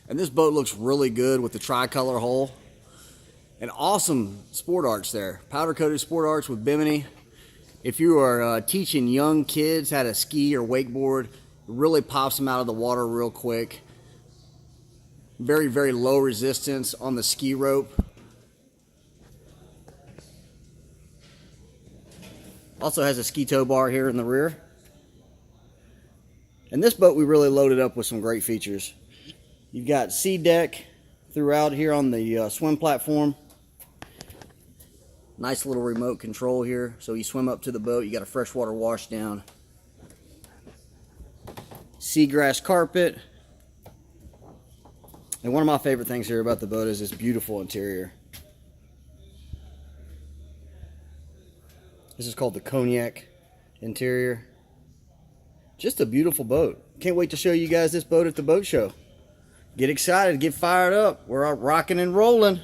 And this boat looks really good with the tricolor hull. An awesome sport arch there. Powder coated sport arch with Bimini. If you are teaching young kids how to ski or wakeboard, it really pops them out of the water real quick. Very, very low resistance on the ski rope. Also has a ski tow bar here in the rear. And this boat we really loaded up with some great features. You've got sea deck throughout here on the swim platform. Nice little remote control here. So you swim up to the boat, you got a freshwater wash down. Seagrass carpet. And one of my favorite things here about the boat is this beautiful interior. This is called the Cognac Interior. Just a beautiful boat. Can't wait to show you guys this boat at the boat show. Get excited, get fired up. We're out rocking and rolling.